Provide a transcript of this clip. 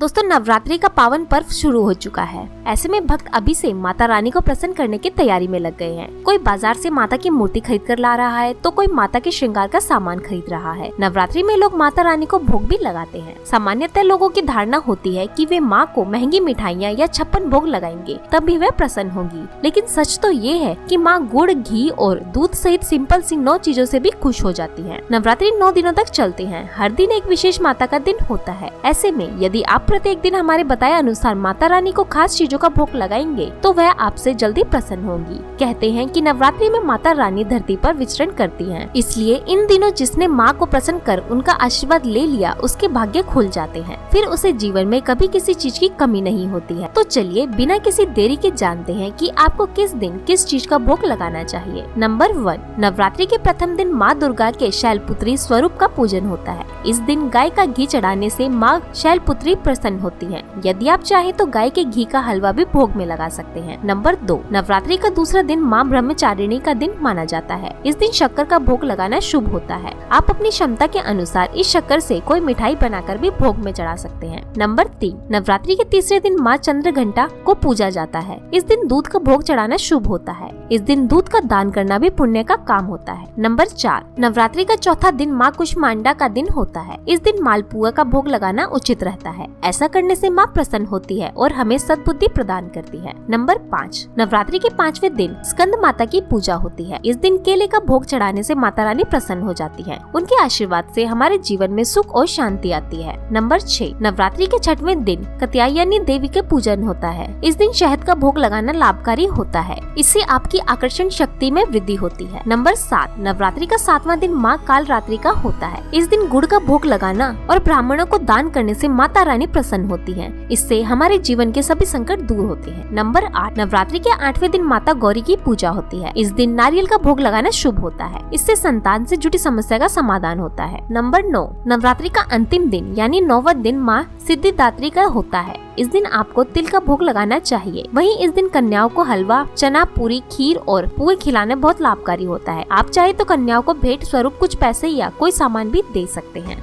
दोस्तों, नवरात्रि का पावन पर्व शुरू हो चुका है। ऐसे में भक्त अभी से माता रानी को प्रसन्न करने की तैयारी में लग गए हैं। कोई बाजार से माता की मूर्ति खरीद कर ला रहा है तो कोई माता के श्रृंगार का सामान खरीद रहा है। नवरात्रि में लोग माता रानी को भोग भी लगाते हैं। सामान्यतः लोगों की धारणा होती है कि वे माँ को महंगी मिठाइयाँ या 56 भोग लगाएंगे तब भी वे प्रसन्न होंगी, लेकिन सच तो ये है कि माँ गुड़, घी और दूध सहित सिंपल सी 9 चीजों से भी खुश हो जाती है। नवरात्रि 9 दिनों तक चलते हैं। हर दिन एक विशेष माता का दिन होता है। ऐसे में यदि आप प्रत्येक दिन हमारे बताए अनुसार माता रानी को खास चीजों का भोग लगाएंगे तो वह आपसे जल्दी प्रसन्न होंगी। कहते हैं कि नवरात्रि में माता रानी धरती पर विचरण करती हैं, इसलिए इन दिनों जिसने माँ को प्रसन्न कर उनका आशीर्वाद ले लिया उसके भाग्य खुल जाते हैं। फिर उसे जीवन में कभी किसी चीज की कमी नहीं होती है। तो चलिए बिना किसी देरी के जानते हैं कि आपको किस दिन किस चीज का भोग लगाना चाहिए। नंबर 1, नवरात्रि के प्रथम दिन माँ दुर्गा के शैलपुत्री स्वरूप का पूजन होता है। इस दिन गाय का घी चढ़ाने से माँ शैलपुत्री प्रसन्न होती है। यदि आप चाहे तो गाय के घी का हलवा भी भोग में लगा सकते हैं। नंबर 2, नवरात्रि का दूसरा दिन माँ ब्रह्मचारिणी का दिन माना जाता है। इस दिन शक्कर का भोग लगाना शुभ होता है। आप अपनी क्षमता के अनुसार इस शक्कर से कोई मिठाई बनाकर भी भोग में चढ़ा सकते हैं। नंबर 3, नवरात्रि के तीसरे दिन माँ चंद्रघंटा को पूजा जाता है। इस दिन दूध का भोग चढ़ाना शुभ होता है। इस दिन दूध का दान करना भी पुण्य का काम होता है। नंबर 4, नवरात्रि का चौथा दिन माँ कुष्मांडा का दिन होता है। इस दिन मालपुआ का भोग लगाना उचित रहता है। ऐसा करने से माँ प्रसन्न होती है और हमें सद्बुद्धि प्रदान करती है। नंबर 5, नवरात्रि के 5वें दिन स्कंद माता की पूजा होती है। इस दिन केले का भोग चढ़ाने से माता रानी प्रसन्न हो जाती है। उनके आशीर्वाद से हमारे जीवन में सुख और शांति आती है। नंबर 6, नवरात्रि के 6वें दिन कात्यायनी देवी के पूजन होता है। इस दिन शहद का भोग लगाना लाभकारी होता है। इससे आपकी आकर्षण शक्ति में वृद्धि होती है। नंबर 7, नवरात्रि का 7वां दिन माँ काल रात्रि का होता है। इस दिन गुड़ का भोग लगाना और ब्राह्मणों को दान करने से माता रानी प्रसन्न होती है। इससे हमारे जीवन के सभी संकट दूर होते हैं। नंबर 8, नवरात्रि के 8वें दिन माता गौरी की पूजा होती है। इस दिन नारियल का भोग लगाना शुभ होता है। इससे संतान से जुड़ी समस्या का समाधान होता है। नंबर 9, नवरात्रि का अंतिम दिन यानी 9वां दिन माँ सिद्धिदात्री का होता है। इस दिन आपको तिल का भोग लगाना चाहिए। वहीं इस दिन कन्याओं को हलवा, चना, पूरी, खीर और पुए खिलाना बहुत लाभकारी होता है। आप चाहे तो कन्याओं को भेंट स्वरूप कुछ पैसे या कोई सामान भी दे सकते हैं।